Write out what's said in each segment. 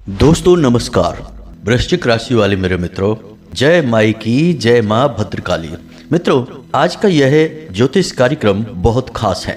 दोस्तों नमस्कार। वृश्चिक राशि वाले मेरे मित्रों, जय माई की जय माँ भद्रकाली। मित्रों, आज का यह ज्योतिष कार्यक्रम बहुत खास है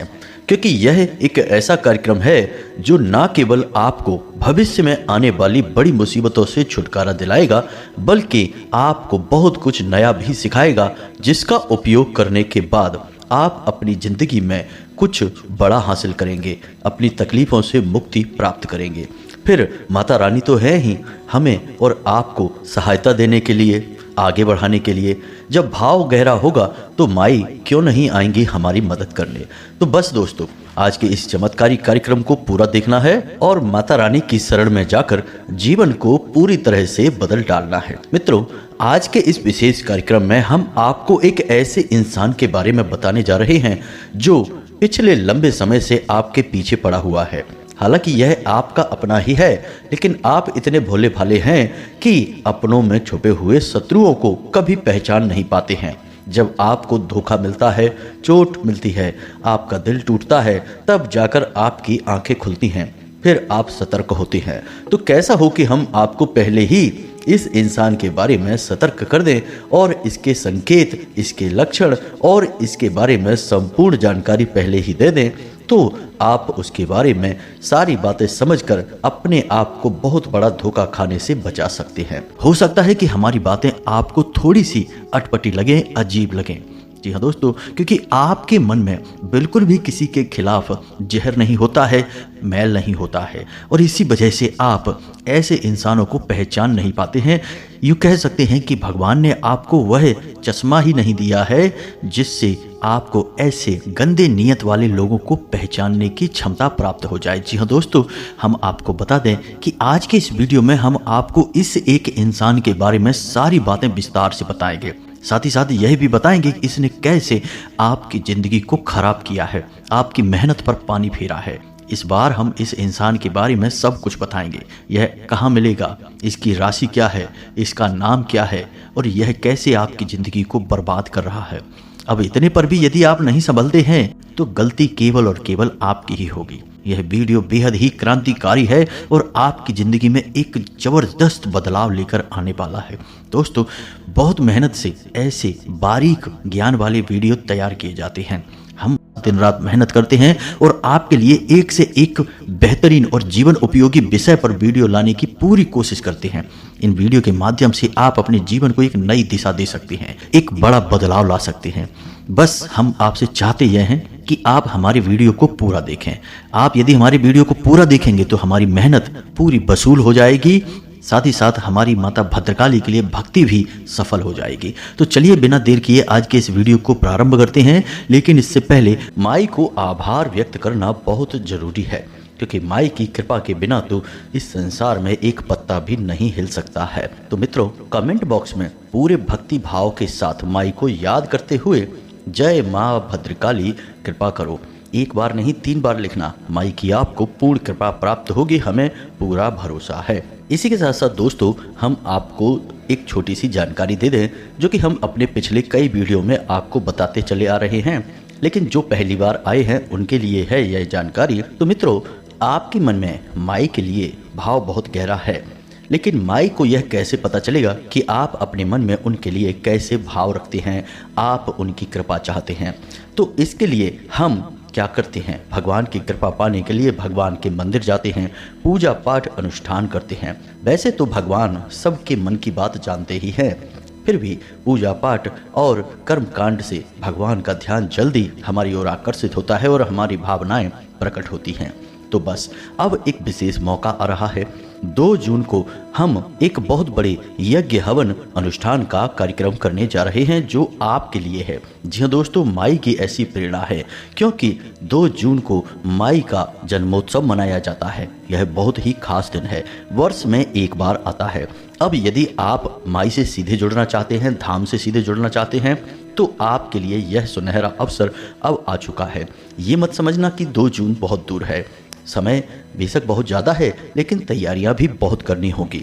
क्योंकि यह एक ऐसा कार्यक्रम है जो न केवल आपको भविष्य में आने वाली बड़ी मुसीबतों से छुटकारा दिलाएगा बल्कि आपको बहुत कुछ नया भी सिखाएगा, जिसका उपयोग करने के बाद आप अपनी जिंदगी में कुछ बड़ा हासिल करेंगे, अपनी तकलीफों से मुक्ति प्राप्त करेंगे। फिर माता रानी तो है ही हमें और आपको सहायता देने के लिए, आगे बढ़ाने के लिए। जब भाव गहरा होगा तो माई क्यों नहीं आएंगी हमारी मदद करने। तो बस दोस्तों, आज के इस चमत्कारी कार्यक्रम को पूरा देखना है और माता रानी की शरण में जाकर जीवन को पूरी तरह से बदल डालना है। मित्रों, आज के इस विशेष कार्यक्रम में हम आपको एक ऐसे इंसान के बारे में बताने जा रहे हैं जो पिछले लंबे समय से आपके पीछे पड़ा हुआ है। हालांकि यह आपका अपना ही है, लेकिन आप इतने भोले भाले हैं कि अपनों में छुपे हुए शत्रुओं को कभी पहचान नहीं पाते हैं। जब आपको धोखा मिलता है, चोट मिलती है, आपका दिल टूटता है, तब जाकर आपकी आंखें खुलती हैं, फिर आप सतर्क होते हैं। तो कैसा हो कि हम आपको पहले ही इस इंसान के बारे में सतर्क कर दें और इसके संकेत, इसके लक्षण और इसके बारे में संपूर्ण जानकारी पहले ही दे दें, तो आप उसके बारे में सारी बातें समझकर अपने आप को बहुत बड़ा धोखा खाने से बचा सकते हैं। हो सकता है कि हमारी बातें आपको थोड़ी सी अटपटी लगें, अजीब लगें। जी हाँ दोस्तों, क्योंकि आपके मन में बिल्कुल भी किसी के खिलाफ जहर नहीं होता है, मैल नहीं होता है, और इसी वजह से आप ऐसे इंसानों को पहचान नहीं पाते हैं। यूँ कह सकते हैं कि भगवान ने आपको वह चश्मा ही नहीं दिया है जिससे आपको ऐसे गंदे नियत वाले लोगों को पहचानने की क्षमता प्राप्त हो जाए। जी हाँ दोस्तों, हम आपको बता दें कि आज के इस वीडियो में हम आपको इस एक इंसान के बारे में सारी बातें विस्तार से बताएंगे। साथ ही साथ यह भी बताएंगे कि इसने कैसे आपकी ज़िंदगी को खराब किया है, आपकी मेहनत पर पानी फेरा है। इस बार हम इस इंसान के बारे में सब कुछ बताएंगे। यह कहाँ मिलेगा, इसकी राशि क्या है, इसका नाम क्या है और यह कैसे आपकी ज़िंदगी को बर्बाद कर रहा है। अब इतने पर भी यदि आप नहीं संभलते हैं तो गलती केवल और केवल आपकी ही होगी। यह वीडियो बेहद ही क्रांतिकारी है और आपकी ज़िंदगी में एक ज़बरदस्त बदलाव लेकर आने वाला है। दोस्तों, बहुत मेहनत से ऐसे बारीक ज्ञान वाले वीडियो तैयार किए जाते हैं। हम दिन रात मेहनत करते हैं और आपके लिए एक से एक बेहतरीन और जीवन उपयोगी विषय पर वीडियो लाने की पूरी कोशिश करते हैं। इन वीडियो के माध्यम से आप अपने जीवन को एक नई दिशा दे सकते हैं, एक बड़ा बदलाव ला सकते हैं। बस हम आपसे चाहते यह हैं कि आप हमारे वीडियो को पूरा देखें। आप यदि हमारे वीडियो को पूरा देखेंगे तो हमारी मेहनत पूरी वसूल हो जाएगी, साथ ही साथ हमारी माता भद्रकाली के लिए भक्ति भी सफल हो जाएगी। तो चलिए बिना देर किए आज के इस वीडियो को प्रारंभ करते हैं। लेकिन इससे पहले माई को आभार व्यक्त करना बहुत जरूरी है, क्योंकि माई की कृपा के बिना तो इस संसार में एक पत्ता भी नहीं हिल सकता है। तो मित्रों, कमेंट बॉक्स में पूरे भक्ति भाव के साथ माई को याद करते हुए जय माँ भद्रकाली कृपा करो, एक बार नहीं 3 बार लिखना। माई की आपको पूर्ण कृपा प्राप्त होगी, हमें पूरा भरोसा है। इसी के साथ साथ दोस्तों, हम आपको एक छोटी सी जानकारी दे दें जो कि हम अपने पिछले कई वीडियो में आपको बताते चले आ रहे हैं, लेकिन जो पहली बार आए हैं उनके लिए है यह जानकारी। तो मित्रों, आपके मन में माई के लिए भाव बहुत गहरा है, लेकिन माई को यह कैसे पता चलेगा कि आप अपने मन में उनके लिए कैसे भाव रखते हैं, आप उनकी कृपा चाहते हैं। तो इसके लिए हम क्या करते हैं, भगवान की कृपा पाने के लिए भगवान के मंदिर जाते हैं, पूजा पाठ अनुष्ठान करते हैं। वैसे तो भगवान सबके मन की बात जानते ही हैं, फिर भी पूजा पाठ और कर्म कांड से भगवान का ध्यान जल्दी हमारी ओर आकर्षित होता है और हमारी भावनाएं प्रकट होती हैं। तो बस अब एक विशेष मौका आ रहा है। 2 जून को हम एक बहुत बड़े यज्ञ हवन अनुष्ठान का कार्यक्रम करने जा रहे हैं जो आपके लिए है। जी हाँ दोस्तों, माई की ऐसी प्रेरणा है क्योंकि 2 जून को माई का जन्मोत्सव मनाया जाता है। यह बहुत ही खास दिन है, वर्ष में एक बार आता है। अब यदि आप माई से सीधे जुड़ना चाहते हैं, धाम से सीधे जुड़ना चाहते हैं, तो आपके लिए यह सुनहरा अवसर अब आ चुका है। ये मत समझना कि 2 जून बहुत दूर है, समय बेशक बहुत ज़्यादा है, लेकिन तैयारियां भी बहुत करनी होगी।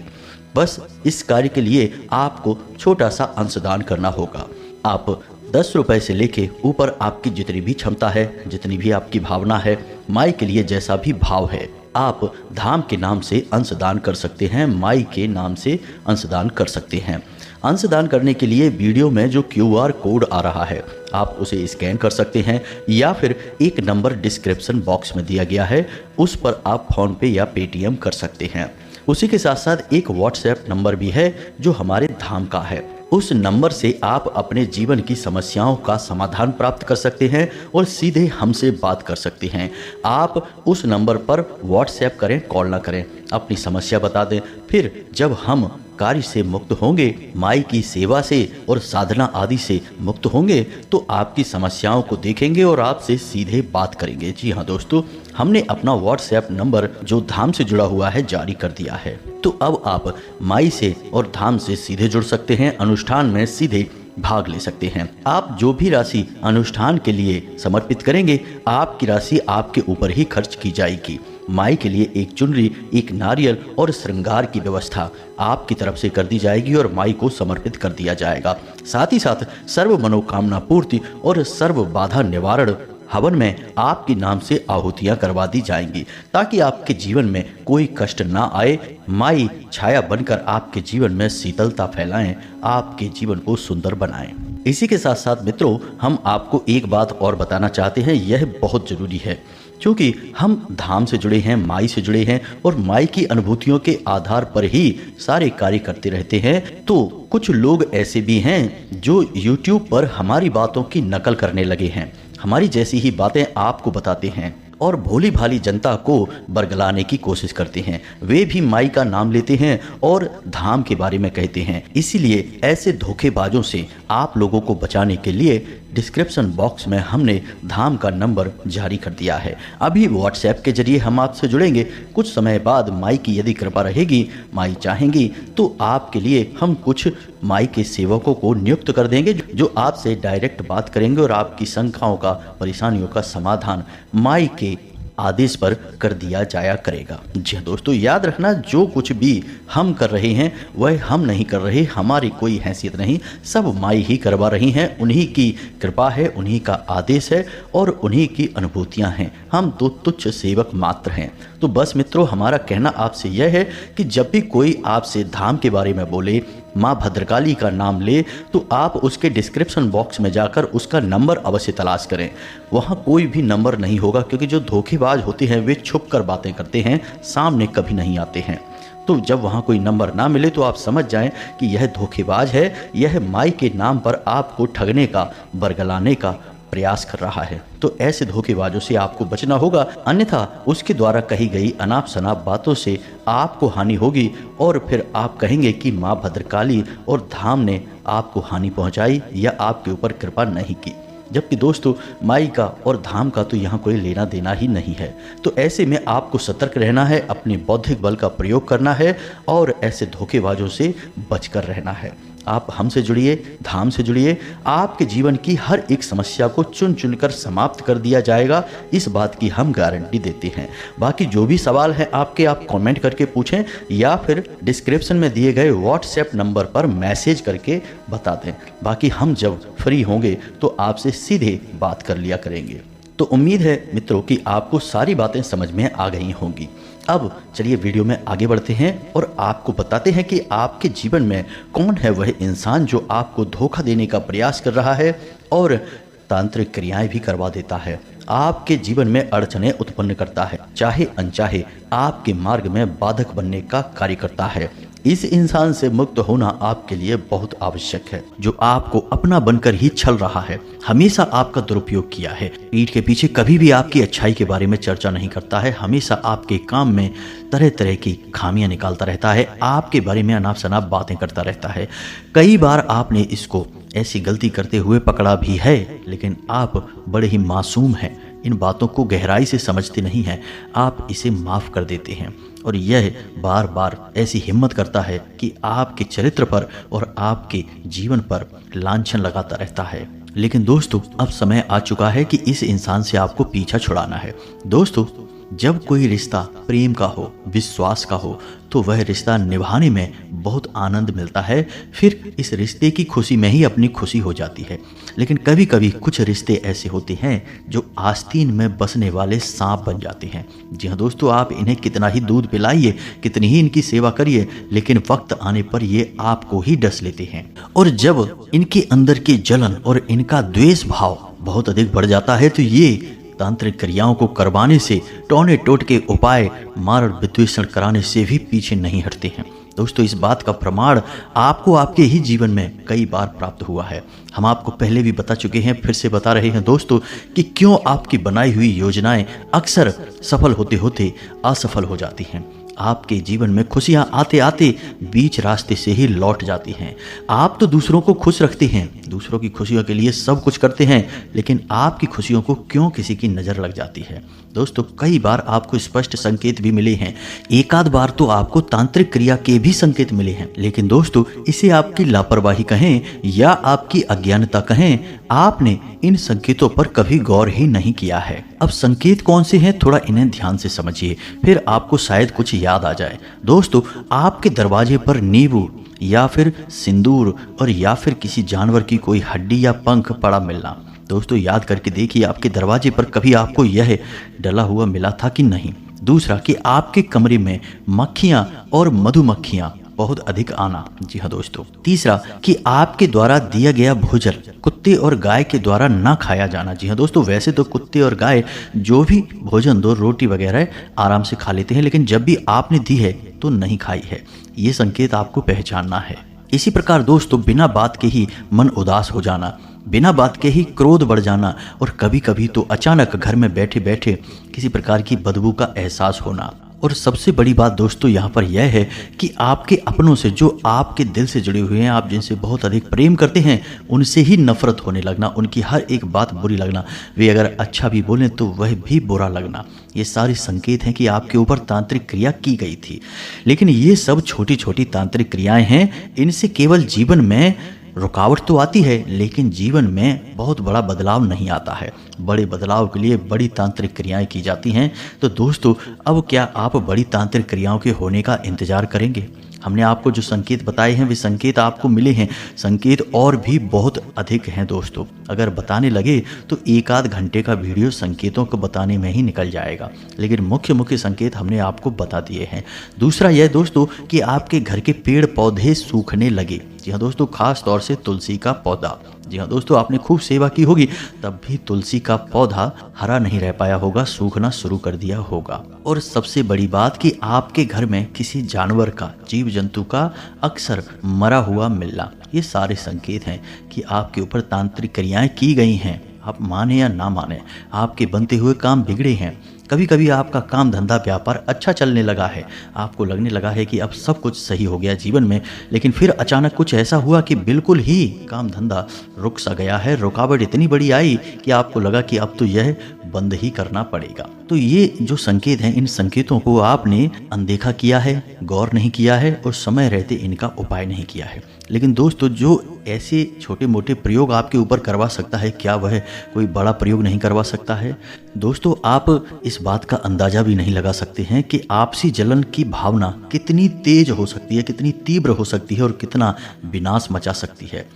बस इस कार्य के लिए आपको छोटा सा अंशदान करना होगा। आप 10 रुपए से लेके ऊपर आपकी जितनी भी क्षमता है, जितनी भी आपकी भावना है, माई के लिए जैसा भी भाव है, आप धाम के नाम से अंशदान कर सकते हैं, माई के नाम से अंशदान कर सकते हैं। अंशदान करने के लिए वीडियो में जो QR कोड आ रहा है आप उसे स्कैन कर सकते हैं, या फिर एक नंबर डिस्क्रिप्शन बॉक्स में दिया गया है, उस पर आप फ़ोन पे या पेटीएम कर सकते हैं। उसी के साथ साथ एक WhatsApp नंबर भी है जो हमारे धाम का है। उस नंबर से आप अपने जीवन की समस्याओं का समाधान प्राप्त कर सकते हैं और सीधे हमसे बात कर सकते हैं। आप उस नंबर पर WhatsApp करें, कॉल ना करें, अपनी समस्या बता दें। फिर जब हम कार्य से मुक्त होंगे, माई की सेवा से और साधना आदि से मुक्त होंगे, तो आपकी समस्याओं को देखेंगे और आपसे सीधे बात करेंगे। जी हाँ दोस्तों, हमने अपना WhatsApp नंबर जो धाम से जुड़ा हुआ है जारी कर दिया है। तो अब आप माई से और धाम से सीधे जुड़ सकते हैं, अनुष्ठान में सीधे भाग ले सकते हैं। आप जो भी राशि अनुष्ठान के लिए समर्पित करेंगे, आपकी राशि आपके ऊपर ही खर्च की जाएगी। माई के लिए एक चुनरी, एक नारियल और श्रृंगार की व्यवस्था आपकी तरफ से कर दी जाएगी और माई को समर्पित कर दिया जाएगा। साथ ही साथ सर्व मनोकामना पूर्ति और सर्व बाधा निवारण हवन में आपके नाम से आहुतियां करवा दी जाएंगी, ताकि आपके जीवन में कोई कष्ट ना आए। माई छाया बनकर आपके जीवन में शीतलता फैलाएं, आपके जीवन को सुंदर बनाएं। इसी के साथ साथ मित्रों, हम आपको एक बात और बताना चाहते हैं, यह बहुत जरूरी है, क्योंकि हम धाम से जुड़े हैं, माई से जुड़े हैं और माई की अनुभूतियों के आधार पर ही सारे कार्य करते रहते हैं। तो कुछ लोग ऐसे भी हैं जो YouTube पर हमारी बातों की नकल करने लगे हैं, हमारी जैसी ही बातें आपको बताते हैं और भोली भाली जनता को बरगलाने की कोशिश करते हैं। वे भी माई का नाम लेते हैं और धाम के बारे में कहते हैं। इसीलिए ऐसे धोखेबाजों से आप लोगों को बचाने के लिए डिस्क्रिप्शन बॉक्स में हमने धाम का नंबर जारी कर दिया है। अभी WhatsApp के जरिए हम आपसे जुड़ेंगे। कुछ समय बाद माई की यदि कृपा रहेगी, माई चाहेंगी, तो आपके लिए हम कुछ माई के सेवकों को नियुक्त कर देंगे जो आपसे डायरेक्ट बात करेंगे और आपकी शंकाओं का, परेशानियों का समाधान माई के आदेश पर कर दिया जाया करेगा। जी दोस्तों, याद रखना, जो कुछ भी हम कर रहे हैं वह हम नहीं कर रहे, हमारी कोई हैसियत नहीं, सब माई ही करवा रही हैं। उन्हीं की कृपा है, उन्हीं का आदेश है और उन्हीं की अनुभूतियां हैं। हम तो तुच्छ सेवक मात्र हैं। तो बस मित्रों, हमारा कहना आपसे यह है कि जब भी कोई आपसे धाम के बारे में बोले, माँ भद्रकाली का नाम ले, तो आप उसके डिस्क्रिप्शन बॉक्स में जाकर उसका नंबर अवश्य तलाश करें। वहाँ कोई भी नंबर नहीं होगा, क्योंकि जो धोखेबाज होते हैं वे छुप कर बातें करते हैं, सामने कभी नहीं आते हैं। तो जब वहाँ कोई नंबर ना मिले तो आप समझ जाएं कि यह धोखेबाज है, यह माई के नाम पर आपको ठगने का, बरगलाने का प्रयास कर रहा है। तो ऐसे धोखेबाजों से आपको बचना होगा, अन्यथा उसके द्वारा कही गई अनाप शनाप बातों से आपको हानि होगी और फिर आप कहेंगे कि माँ भद्रकाली और धाम ने आपको हानि पहुंचाई या आपके ऊपर कृपा नहीं की। जबकि दोस्तों, माई का और धाम का तो यहाँ कोई लेना देना ही नहीं है। तो ऐसे में आपको सतर्क रहना है, अपने बौद्धिक बल का प्रयोग करना है और ऐसे धोखेबाजों से बचकर रहना है। आप हमसे जुड़िए, धाम से जुड़िए, आपके जीवन की हर एक समस्या को चुन चुनकर समाप्त कर दिया जाएगा, इस बात की हम गारंटी देते हैं। बाकी जो भी सवाल है आपके, आप कमेंट करके पूछें या फिर डिस्क्रिप्शन में दिए गए WhatsApp नंबर पर मैसेज करके बता दें। बाकी हम जब फ्री होंगे तो आपसे सीधे बात कर लिया करेंगे। तो उम्मीद है मित्रों कि आपको सारी बातें समझ में आ गई होंगी। अब चलिए वीडियो में आगे बढ़ते हैं और आपको बताते हैं कि आपके जीवन में कौन है वह इंसान जो आपको धोखा देने का प्रयास कर रहा है और तांत्रिक क्रियाएं भी करवा देता है, आपके जीवन में अड़चनें उत्पन्न करता है, चाहे अनचाहे आपके मार्ग में बाधक बनने का कार्य करता है। इस इंसान से मुक्त होना आपके लिए बहुत आवश्यक है, जो आपको अपना बनकर ही छल रहा है, हमेशा आपका दुरुपयोग किया है, पीठ के पीछे कभी भी आपकी अच्छाई के बारे में चर्चा नहीं करता है, हमेशा आपके काम में तरह तरह की खामियां निकालता रहता है, आपके बारे में अनाप शनाप बातें करता रहता है। कई बार आपने इसको ऐसी गलती करते हुए पकड़ा भी है, लेकिन आप बड़े ही मासूम हैं, इन बातों को गहराई से समझते नहीं हैं, आप इसे माफ़ कर देते हैं और यह बार बार ऐसी हिम्मत करता है कि आपके चरित्र पर और आपके जीवन पर लांछन लगाता रहता है। लेकिन दोस्तों, अब समय आ चुका है कि इस इंसान से आपको पीछा छुड़ाना है। दोस्तों, जब कोई रिश्ता प्रेम का हो, विश्वास का हो, तो वह रिश्ता निभाने में बहुत आनंद मिलता है। फिर इस रिश्ते की खुशी में ही अपनी खुशी हो जाती है। लेकिन कभी कभी कुछ रिश्ते ऐसे होते हैं जो आस्तीन में बसने वाले सांप बन जाते हैं। जी हाँ दोस्तों, आप इन्हें कितना ही दूध पिलाइए, कितनी ही इनकी सेवा करिए, लेकिन वक्त आने पर ये आपको ही डस लेते हैं। और जब इनके अंदर की जलन और इनका द्वेष भाव बहुत अधिक बढ़ जाता है, तो ये तांत्रिक क्रियाओं को करवाने से, टोने टोटके उपाय, मारण विद्वेषण कराने से भी पीछे नहीं हटते हैं। दोस्तों, इस बात का प्रमाण आपको आपके ही जीवन में कई बार प्राप्त हुआ है। हम आपको पहले भी बता चुके हैं, फिर से बता रहे हैं दोस्तों, कि क्यों आपकी बनाई हुई योजनाएं अक्सर सफल होते होते असफल हो जाती हैं। आपके जीवन में खुशियां आते आते बीच रास्ते से ही लौट जाती हैं। आप तो दूसरों को खुश रखते हैं, दूसरों की खुशियों के लिए सब कुछ करते हैं, लेकिन आपकी खुशियों को क्यों किसी की नज़र लग जाती है। दोस्तों, कई बार आपको स्पष्ट संकेत भी मिले हैं, एक आध बार तो आपको तांत्रिक क्रिया के भी संकेत मिले हैं, लेकिन दोस्तों इसे आपकी लापरवाही कहें या आपकी अज्ञानता कहें, आपने इन संकेतों पर कभी गौर ही नहीं किया है। अब संकेत कौन से हैं, थोड़ा इन्हें ध्यान से समझिए, फिर आपको शायद कुछ याद आ जाए। दोस्तों, आपके दरवाजे पर नींबू या फिर सिंदूर और या फिर किसी जानवर की कोई हड्डी या पंख पड़ा मिलना। दोस्तों, याद करके देखिए, आपके दरवाजे पर कभी आपको यह डला हुआ मिला था कि नहीं। दूसरा, कि आपके कमरे में मक्खियां और मधुमक्खियां बहुत अधिक आना। जी हाँ दोस्तों। तीसरा, कि आपके द्वारा दिया गया भोजन कुत्ते और गाय के द्वारा ना खाया जाना। जी हाँ दोस्तों, वैसे तो कुत्ते और गाय जो भी भोजन दो, रोटी वगैरह आराम से खा लेते हैं, लेकिन जब भी आपने दी है तो नहीं खाई है। ये संकेत आपको पहचानना है। इसी प्रकार दोस्तों, बिना बात के ही मन उदास हो जाना, बिना बात के ही क्रोध बढ़ जाना, और कभी कभी तो अचानक घर में बैठे बैठे किसी प्रकार की बदबू का एहसास होना। और सबसे बड़ी बात दोस्तों यहाँ पर यह है कि आपके अपनों से, जो आपके दिल से जुड़े हुए हैं, आप जिनसे बहुत अधिक प्रेम करते हैं, उनसे ही नफरत होने लगना, उनकी हर एक बात बुरी लगना, वे अगर अच्छा भी बोलें तो वह भी बुरा लगना। ये सारे संकेत हैं कि आपके ऊपर तांत्रिक क्रिया की गई थी। लेकिन ये सब छोटी छोटी तांत्रिक क्रियाएं हैं, इनसे केवल जीवन में रुकावट तो आती है, लेकिन जीवन में बहुत बड़ा बदलाव नहीं आता है। बड़े बदलाव के लिए बड़ी तांत्रिक क्रियाएं की जाती हैं। तो दोस्तों, अब क्या आप बड़ी तांत्रिक क्रियाओं के होने का इंतजार करेंगे? हमने आपको जो संकेत बताए हैं, वे संकेत आपको मिले हैं। संकेत और भी बहुत अधिक हैं दोस्तों। अगर बताने लगे तो एक आध घंटे का वीडियो संकेतों को बताने में ही निकल जाएगा, लेकिन मुख्य मुख्य संकेत हमने आपको बता दिए हैं। दूसरा यह दोस्तों, कि आपके घर के पेड़ पौधे सूखने लगे। जी हाँ दोस्तों, खास तौर से तुलसी का पौधा। जी हाँ दोस्तों, आपने खूब सेवा की होगी, तब भी तुलसी का पौधा हरा नहीं रह पाया होगा, सूखना शुरू कर दिया होगा। और सबसे बड़ी बात, कि आपके घर में किसी जानवर का, जीव जंतु का अक्सर मरा हुआ मिलना। ये सारे संकेत हैं कि आपके ऊपर तांत्रिक क्रियाएं की गई हैं। आप माने या ना माने, आपके बनते हुए काम बिगड़े हैं। कभी कभी आपका काम धंधा व्यापार अच्छा चलने लगा है, आपको लगने लगा है कि अब सब कुछ सही हो गया जीवन में, लेकिन फिर अचानक कुछ ऐसा हुआ कि बिल्कुल ही काम धंधा रुक सा गया है। रुकावट इतनी बड़ी आई कि आपको लगा कि अब तो यह बंद ही करना पड़ेगा। तो ये जो संकेत हैं, इन संकेतों को आपने अनदेखा किया है, गौर नहीं किया है, और समय रहते इनका उपाय नहीं किया है। लेकिन दोस्तों, जो ऐसे छोटे मोटे प्रयोग आपके ऊपर करवा सकता है, क्या वह कोई बड़ा प्रयोग नहीं करवा सकता है? दोस्तों, आप इस बात का अंदाजा भी नहीं लगा सकते हैं कि आपसी जलन की भावना कितनी तेज हो सकती है, कितनी तीव्र हो सकती है, और कितना विनाश मचा सकती है।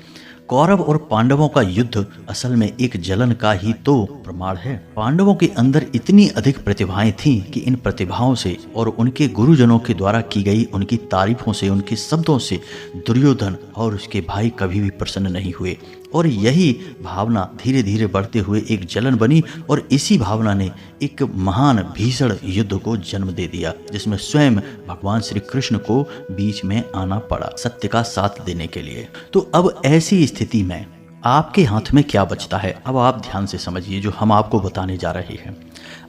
कौरव और पांडवों का युद्ध असल में एक जलन का ही तो प्रमाण है। पांडवों के अंदर इतनी अधिक प्रतिभाएं थीं कि इन प्रतिभाओं से और उनके गुरुजनों के द्वारा की गई उनकी तारीफों से, उनके शब्दों से दुर्योधन और उसके भाई कभी भी प्रसन्न नहीं हुए। और यही भावना धीरे धीरे बढ़ते हुए एक जलन बनी, और इसी भावना ने एक महान भीषण युद्ध को जन्म दे दिया, जिसमें स्वयं भगवान श्री कृष्ण को बीच में आना पड़ा सत्य का साथ देने के लिए। तो अब ऐसी स्थिति में आपके हाथ में क्या बचता है? अब आप ध्यान से समझिए जो हम आपको बताने जा रहे हैं।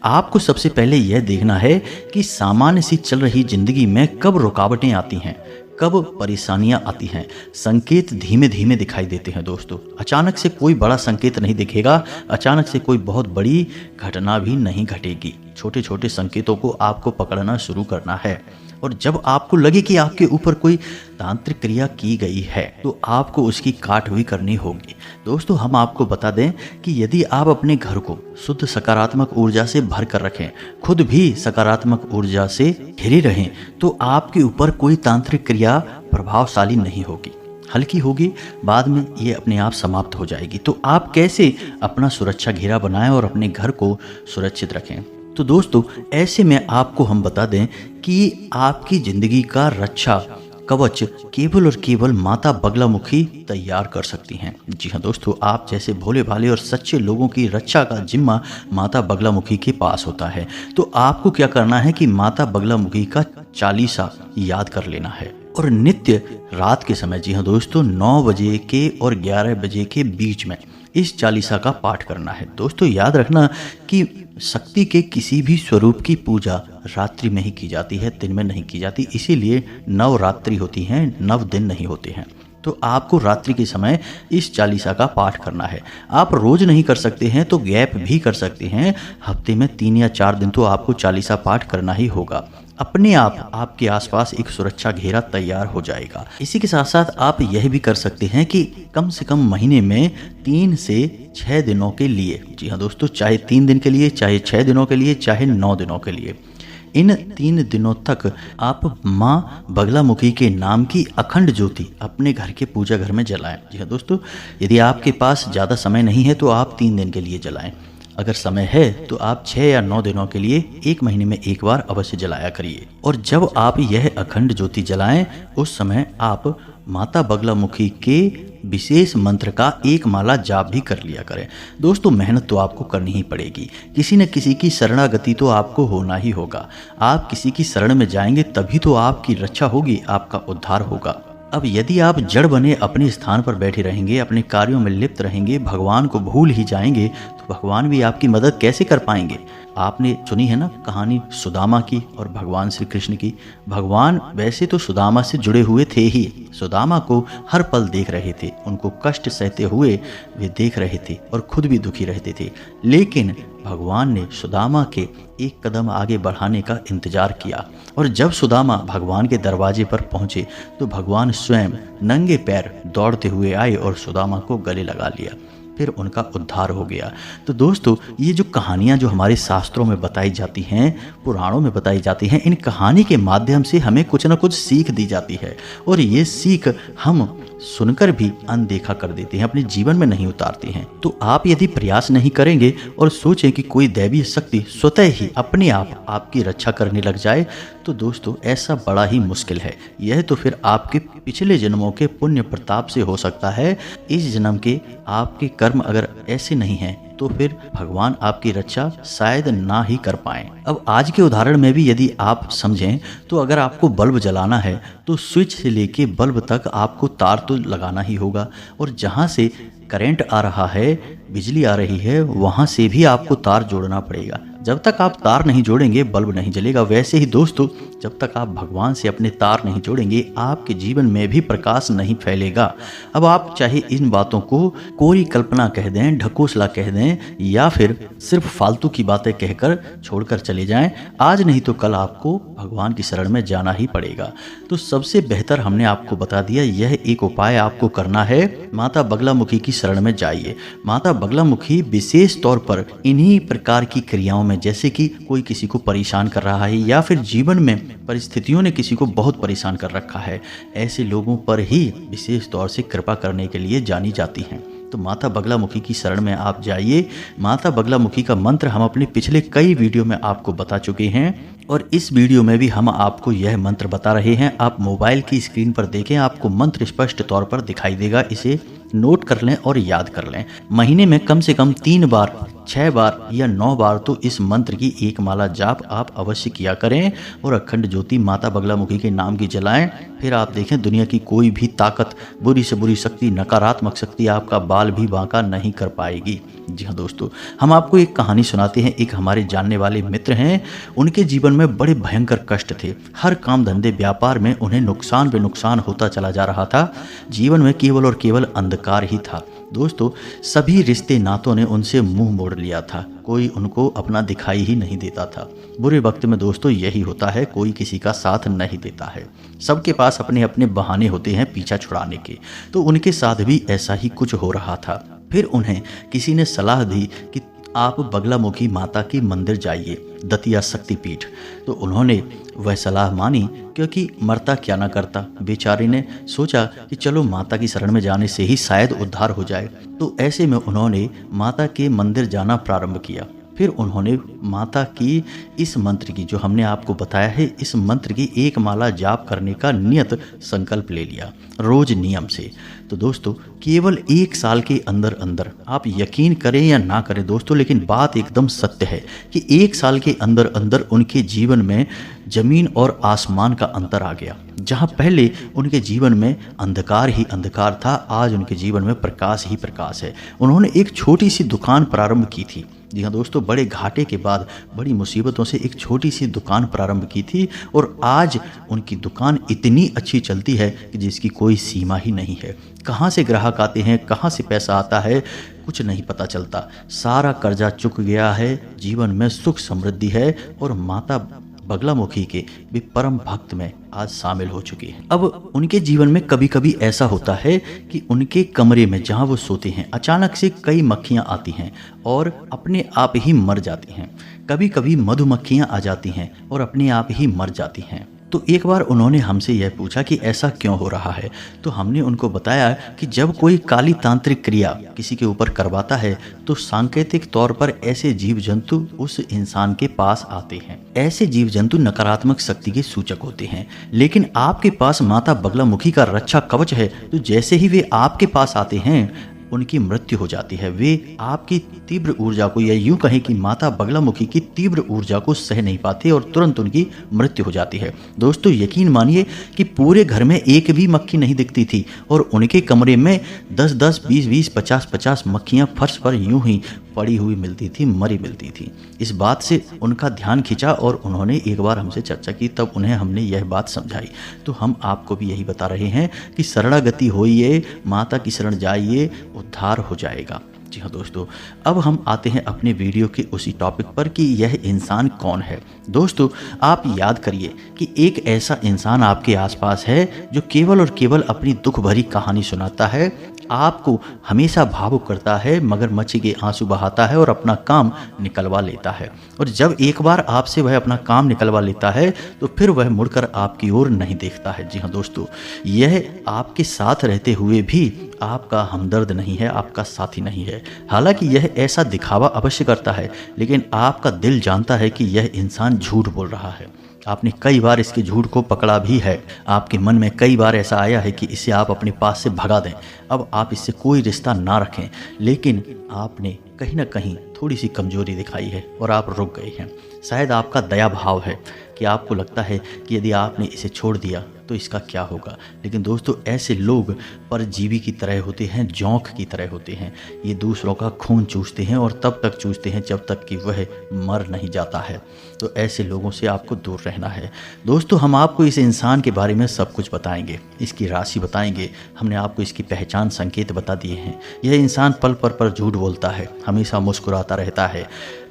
आपको सबसे पहले यह देखना है कि सामान्य सी चल रही जिंदगी में कब रुकावटें आती हैं, कब परेशानियां आती हैं। संकेत धीमे धीमे दिखाई देते हैं दोस्तों। अचानक से कोई बड़ा संकेत नहीं दिखेगा, अचानक से कोई बहुत बड़ी घटना भी नहीं घटेगी। छोटे छोटे संकेतों को आपको पकड़ना शुरू करना है। और जब आपको लगे कि आपके ऊपर कोई तांत्रिक क्रिया की गई है तो आपको उसकी काट भी करनी होगी। दोस्तों, हम आपको बता दें कि यदि आप अपने घर को शुद्ध सकारात्मक ऊर्जा से भर कर रखें, खुद भी सकारात्मक ऊर्जा से घिरे रहें, तो आपके ऊपर कोई तांत्रिक क्रिया प्रभावशाली नहीं होगी, हल्की होगी, बाद में ये अपने आप समाप्त हो जाएगी। तो आप कैसे अपना सुरक्षा घेरा बनाएं और अपने घर को सुरक्षित रखें? तो दोस्तों, ऐसे में आपको हम बता दें कि आपकी जिंदगी का रक्षा कवच केवल और केवल माता बगलामुखी तैयार कर सकती हैं। जी हाँ दोस्तों, आप जैसे भोले भाले और सच्चे लोगों की रक्षा का जिम्मा माता बगलामुखी के पास होता है। तो आपको क्या करना है कि माता बगलामुखी का चालीसा याद कर लेना है और नित्य रात के समय, जी हाँ दोस्तों, 9 बजे के और 11 बजे के बीच में इस चालीसा का पाठ करना है। दोस्तों, याद रखना कि शक्ति के किसी भी स्वरूप की पूजा रात्रि में ही की जाती है, दिन में नहीं की जाती। इसीलिए नवरात्रि होती हैं, 9 दिन नहीं होते हैं। तो आपको रात्रि के समय इस चालीसा का पाठ करना है। आप रोज नहीं कर सकते हैं तो गैप भी कर सकते हैं, हफ्ते में 3 या 4 दिन तो आपको चालीसा पाठ करना ही होगा। अपने आप आपके आसपास एक सुरक्षा घेरा तैयार हो जाएगा। इसी के साथ साथ आप यह भी कर सकते हैं कि कम से कम महीने में 3 से 6 दिनों के लिए, जी हाँ दोस्तों, चाहे 3 दिन के लिए, चाहे 6 दिनों के लिए, चाहे 9 दिनों के लिए, इन 3 दिनों तक आप माँ बगलामुखी के नाम की अखंड ज्योति अपने घर के पूजा घर में जलाएं। जी हाँ दोस्तों, यदि आपके पास ज़्यादा समय नहीं है तो आप 3 दिन के लिए जलाएं। अगर समय है तो आप 6 या 9 दिनों के लिए 1 महीने में एक बार अवश्य जलाया करिए। और जब आप यह अखंड ज्योति जलाएं, उस समय आप माता बगलामुखी के विशेष मंत्र का 1 माला जाप भी कर लिया करें। दोस्तों, मेहनत तो आपको करनी ही पड़ेगी, किसी न किसी की शरणागति तो आपको होना ही होगा। आप किसी की शरण में जाएंगे तभी तो आपकी रक्षा होगी, आपका उद्धार होगा। अब यदि आप जड़ बने अपने स्थान पर बैठे रहेंगे, अपने कार्यों में लिप्त रहेंगे, भगवान को भूल ही जाएंगे, तो भगवान भी आपकी मदद कैसे कर पाएंगे? आपने सुनी है ना कहानी सुदामा की और भगवान श्री कृष्ण की। भगवान वैसे तो सुदामा से जुड़े हुए थे ही, सुदामा को हर पल देख रहे थे, उनको कष्ट सहते हुए वे देख रहे थे और खुद भी दुखी रहते थे। लेकिन भगवान ने सुदामा के एक कदम आगे बढ़ाने का इंतजार किया और जब सुदामा भगवान के दरवाजे पर पहुंचे तो भगवान स्वयं नंगे पैर दौड़ते हुए आए और सुदामा को गले लगा लिया। फिर उनका उद्धार हो गया। तो दोस्तों, ये जो कहानियाँ जो हमारे शास्त्रों में बताई जाती हैं, पुराणों में बताई जाती हैं, इन कहानी के माध्यम से हमें कुछ ना कुछ सीख दी जाती है और ये सीख हम सुनकर भी अनदेखा कर देते हैं, अपने जीवन में नहीं उतारते हैं। तो आप यदि प्रयास नहीं करेंगे और सोचें कि कोई दैवीय शक्ति स्वतः ही अपने आप आपकी रक्षा करने लग जाए, तो दोस्तों ऐसा बड़ा ही मुश्किल है। यह तो फिर आपके पिछले जन्मों के पुण्य प्रताप से हो सकता है। इस जन्म के आपके कर्म अगर ऐसे नहीं हैं तो फिर भगवान आपकी रक्षा शायद ना ही कर पाएं। अब आज के उदाहरण में भी यदि आप समझें तो अगर आपको बल्ब जलाना है तो स्विच से लेके बल्ब तक आपको तार तो लगाना ही होगा और जहाँ से करंट आ रहा है, बिजली आ रही है, वहाँ से भी आपको तार जोड़ना पड़ेगा। जब तक आप तार नहीं जोड़ेंगे बल्ब नहीं जलेगा। वैसे ही दोस्तों, जब तक आप भगवान से अपने तार नहीं जोड़ेंगे आपके जीवन में भी प्रकाश नहीं फैलेगा। अब आप चाहे इन बातों को कोरी कल्पना कह दें, ढकोसला कह दें या फिर सिर्फ फालतू की बातें कहकर छोड़कर चले जाएं, आज नहीं तो कल आपको भगवान की शरण में जाना ही पड़ेगा। तो सबसे बेहतर हमने आपको बता दिया, यह एक उपाय आपको करना है। माता बगलामुखी की शरण में जाइए। माता बगलामुखी विशेष तौर पर इन्हीं प्रकार की क्रियाओं में, जैसे कि कोई किसी को परेशान कर रहा है या फिर जीवन में परिस्थितियों ने किसी को बहुत परेशान कर रखा है, ऐसे लोगों पर ही विशेष तौर से कृपा करने के लिए जानी जाती हैं। तो माता बगलामुखी की शरण में आप जाइए। माता बगलामुखी का मंत्र हम अपने पिछले कई वीडियो में आपको बता चुके हैं और इस वीडियो में भी हम आपको यह मंत्र बता रहे हैं। आप मोबाइल की स्क्रीन पर देखें, आपको मंत्र स्पष्ट तौर पर दिखाई देगा। इसे नोट कर लें और याद कर लें। महीने में कम से कम 3 बार, 6 बार या 9 बार तो इस मंत्र की 1 माला जाप आप अवश्य किया करें और अखंड ज्योति माता बगलामुखी के नाम की जलाएं। फिर आप देखें, दुनिया की कोई भी ताकत, बुरी से बुरी शक्ति, नकारात्मक शक्ति आपका बाल भी बांका नहीं कर पाएगी। जी हाँ दोस्तों, हम आपको एक कहानी सुनाते हैं। एक हमारे जानने वाले मित्र हैं, उनके जीवन में बड़े भयंकर कष्ट थे। हर काम धंधे व्यापार में उन्हें नुकसान पे नुकसान होता चला जा रहा था। जीवन में केवल और केवल अंधकार अंधकार ही था। दोस्तों, सभी रिश्ते नातों ने उनसे मुंह मोड़ लिया था, कोई उनको अपना दिखाई ही नहीं देता था। बुरे वक्त में दोस्तों यही होता है, कोई किसी का साथ नहीं देता है। सबके पास अपने अपने बहाने होते हैं पीछा छुड़ाने के, तो उनके साथ भी ऐसा ही कुछ हो रहा था। फिर उन्हें किसी ने सलाह दी कि आप बगलामुखी माता की मंदिर जाइए, दतिया शक्तिपीठ। तो उन्होंने वह सलाह मानी, क्योंकि मरता क्या ना करता। बेचारी ने सोचा कि चलो माता की शरण में जाने से ही शायद उद्धार हो जाए। तो ऐसे में उन्होंने माता के मंदिर जाना प्रारंभ किया। फिर उन्होंने माता की इस मंत्र की, जो हमने आपको बताया है, इस मंत्र की एक माला जाप करने का नियत संकल्प ले लिया, रोज नियम से। तो दोस्तों, केवल 1 साल के अंदर अंदर, आप यकीन करें या ना करें दोस्तों, लेकिन बात एकदम सत्य है कि 1 साल के अंदर अंदर उनके जीवन में जमीन और आसमान का अंतर आ गया। जहाँ पहले उनके जीवन में अंधकार ही अंधकार था, आज उनके जीवन में प्रकाश ही प्रकाश है। उन्होंने एक छोटी सी दुकान प्रारंभ की थी। जी हाँ दोस्तों, बड़े घाटे के बाद, बड़ी मुसीबतों से एक छोटी सी दुकान प्रारंभ की थी, और आज उनकी दुकान इतनी अच्छी चलती है कि जिसकी कोई सीमा ही नहीं है। कहाँ से ग्राहक आते हैं, कहाँ से पैसा आता है, कुछ नहीं पता चलता। सारा कर्जा चुक गया है, जीवन में सुख समृद्धि है, और माता बगलामुखी के भी परम भक्त में आज शामिल हो चुके हैं। अब उनके जीवन में कभी कभी ऐसा होता है कि उनके कमरे में जहां वो सोते हैं, अचानक से कई मक्खियां आती हैं और अपने आप ही मर जाती हैं। कभी कभी मधुमक्खियां आ जाती हैं और अपने आप ही मर जाती हैं। तो एक बार उन्होंने हमसे यह पूछा कि ऐसा क्यों हो रहा है। तो हमने उनको बताया कि जब कोई काली तांत्रिक क्रिया किसी के ऊपर करवाता है, तो सांकेतिक तौर पर ऐसे जीव जंतु उस इंसान के पास आते हैं। ऐसे जीव जंतु नकारात्मक शक्ति के सूचक होते हैं। लेकिन आपके पास माता बगलामुखी का रक्षा कवच है, तो जैसे ही वे आपके पास आते हैं, उनकी मृत्यु हो जाती है। वे आपकी तीव्र ऊर्जा को, या यूं कहें कि माता बगलामुखी की तीव्र ऊर्जा को सह नहीं पाते और तुरंत उनकी मृत्यु हो जाती है। दोस्तों, यकीन मानिए कि पूरे घर में एक भी मक्खी नहीं दिखती थी, और उनके कमरे में 10-10, 20-20, 50-50 मक्खियां फर्श पर यूं ही पड़ी हुई मिलती थी, मरी मिलती थी। इस बात से उनका ध्यान खिंचा और उन्होंने एक बार हमसे चर्चा की, तब उन्हें हमने यह बात समझाई। तो हम आपको भी यही बता रहे हैं कि शरणागति होइए, माता की शरण जाइए, उद्धार हो जाएगा। जी हाँ दोस्तों, अब हम आते हैं अपने वीडियो के उसी टॉपिक पर कि यह इंसान कौन है। दोस्तों, आप याद करिए कि एक ऐसा इंसान आपके आसपास है जो केवल और केवल अपनी दुख भरी कहानी सुनाता है, आपको हमेशा भावुक करता है, मगरमच्छ के आंसू बहाता है और अपना काम निकलवा लेता है। और जब एक बार आपसे वह अपना काम निकलवा लेता है, तो फिर वह मुड़कर आपकी ओर नहीं देखता है। जी हाँ दोस्तों, यह आपके साथ रहते हुए भी आपका हमदर्द नहीं है, आपका साथी नहीं है। हालांकि यह ऐसा दिखावा अवश्य करता है, लेकिन आपका दिल जानता है कि यह इंसान झूठ बोल रहा है। आपने कई बार इसके झूठ को पकड़ा भी है। आपके मन में कई बार ऐसा आया है कि इसे आप अपने पास से भगा दें, अब आप इससे कोई रिश्ता ना रखें, लेकिन आपने कहीं ना कहीं थोड़ी सी कमजोरी दिखाई है और आप रुक गए हैं। शायद आपका दया भाव है कि आपको लगता है कि यदि आपने इसे छोड़ दिया तो इसका क्या होगा। लेकिन दोस्तों, ऐसे लोग परजीवी की तरह होते हैं, जोंक की तरह होते हैं। ये दूसरों का खून चूसते हैं और तब तक चूसते हैं जब तक कि वह मर नहीं जाता है। तो ऐसे लोगों से आपको दूर रहना है। दोस्तों, हम आपको इस इंसान के बारे में सब कुछ बताएंगे, इसकी राशि बताएंगे, हमने आपको इसकी पहचान संकेत बता दिए हैं। यह इंसान पल पर झूठ बोलता है, हमेशा मुस्कुराता रहता है,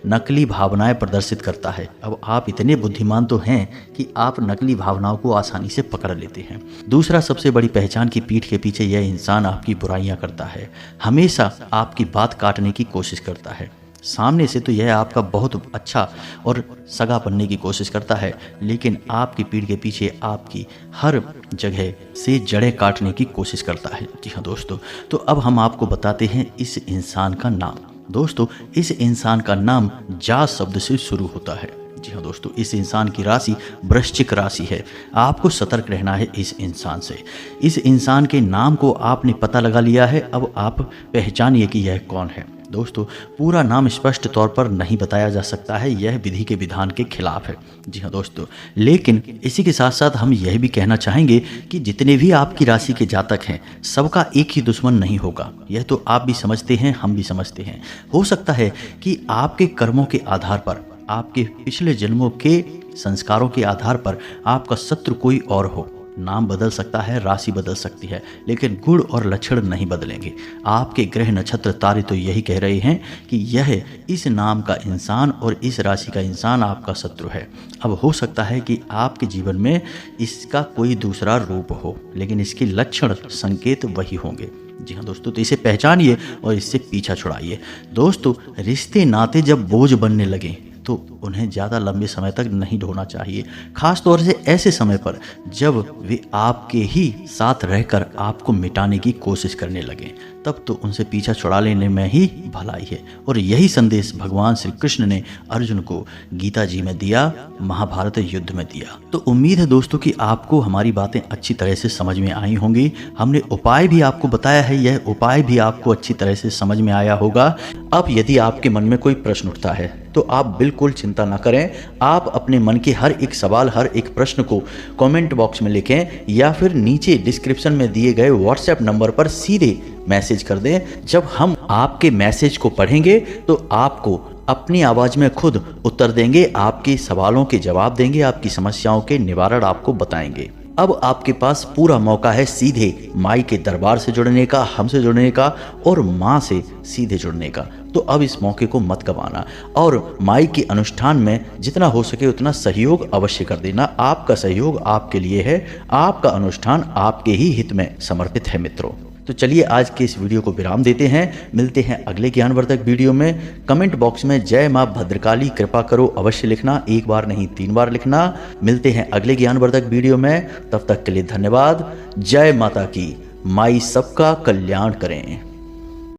नकली भावनाएं प्रदर्शित करता है। अब आप इतने बुद्धिमान तो हैं कि आप नकली भावनाओं को आसानी से पकड़ लेते हैं। दूसरा, सबसे बड़ी पहचान की पीठ के पीछे यह इंसान आपकी बुराइयां करता है, हमेशा आपकी बात काटने की कोशिश करता है। सामने से तो यह आपका बहुत अच्छा और सगा बनने की कोशिश करता है, लेकिन आपकी पीठ के पीछे आपकी हर जगह से जड़ें काटने की कोशिश करता है। जी हाँ दोस्तों, तो अब हम आपको बताते हैं इस इंसान का नाम। दोस्तों, इस इंसान का नाम जा शब्द से शुरू होता है। जी हाँ दोस्तों, इस इंसान की राशि वृश्चिक राशि है। आपको सतर्क रहना है इस इंसान से। इस इंसान के नाम को आपने पता लगा लिया है, अब आप पहचानिए कि यह कौन है। दोस्तों, पूरा नाम स्पष्ट तौर पर नहीं बताया जा सकता है, यह विधि के विधान के खिलाफ है। जी हाँ दोस्तों, लेकिन इसी के साथ साथ हम यह भी कहना चाहेंगे कि जितने भी आपकी राशि के जातक हैं, सबका एक ही दुश्मन नहीं होगा। यह तो आप भी समझते हैं, हम भी समझते हैं। हो सकता है कि आपके कर्मों के आधार पर, आपके पिछले जन्मों के संस्कारों के आधार पर आपका शत्रु कोई और हो, नाम बदल सकता है, राशि बदल सकती है, लेकिन गुण और लक्षण नहीं बदलेंगे। आपके ग्रह नक्षत्र तारे तो यही कह रहे हैं कि यह इस नाम का इंसान और इस राशि का इंसान आपका शत्रु है। अब हो सकता है कि आपके जीवन में इसका कोई दूसरा रूप हो, लेकिन इसके लक्षण संकेत वही होंगे। जी हाँ दोस्तों, तो इसे पहचानिए और इससे पीछा छुड़ाइए। दोस्तों, रिश्ते नाते जब बोझ बनने लगें तो उन्हें ज़्यादा लंबे समय तक नहीं ढोना चाहिए, खास तौर से ऐसे समय पर जब वे आपके ही साथ रहकर आपको मिटाने की कोशिश करने लगें। तब तो उनसे पीछा छुड़ा लेने में ही भलाई है। और यही संदेश भगवान श्री कृष्ण ने अर्जुन को गीता जी में दिया, महाभारत युद्ध में दिया। तो उम्मीद है दोस्तों कि आपको हमारी बातें अच्छी तरह से समझ में आई होंगी। हमने उपाय भी आपको बताया है, यह उपाय भी आपको अच्छी तरह से समझ में आया होगा। अब यदि आपके मन में कोई प्रश्न उठता है तो आप बिल्कुल चिंता ना करें। आप अपने मन के हर एक सवाल, हर एक प्रश्न को कमेंट बॉक्स में लिखें या फिर नीचे डिस्क्रिप्शन में दिए गए व्हाट्सएप नंबर पर सीधे मैसेज कर दें। जब हम आपके मैसेज को पढ़ेंगे तो आपको अपनी आवाज़ में खुद उत्तर देंगे, आपके सवालों के जवाब देंगे, आपकी समस्याओं के निवारण आपको बताएंगे। अब आपके पास पूरा मौका है सीधे माई के दरबार से जुड़ने का, हमसे जुड़ने का और माँ से सीधे जुड़ने का। तो अब इस मौके को मत गंवाना और माई के अनुष्ठान में जितना हो सके उतना सहयोग अवश्य कर देना। आपका सहयोग आपके लिए है, आपका अनुष्ठान आपके ही हित में समर्पित है मित्रों। तो चलिए आज के इस वीडियो को विराम देते हैं। मिलते हैं अगले ज्ञानवर्धक वीडियो में। कमेंट बॉक्स में जय माँ भद्रकाली कृपा करो अवश्य लिखना, एक बार नहीं 3 बार लिखना। मिलते हैं अगले ज्ञानवर्धक वीडियो में, तब तक के लिए धन्यवाद। जय माता की, माई सबका कल्याण करें।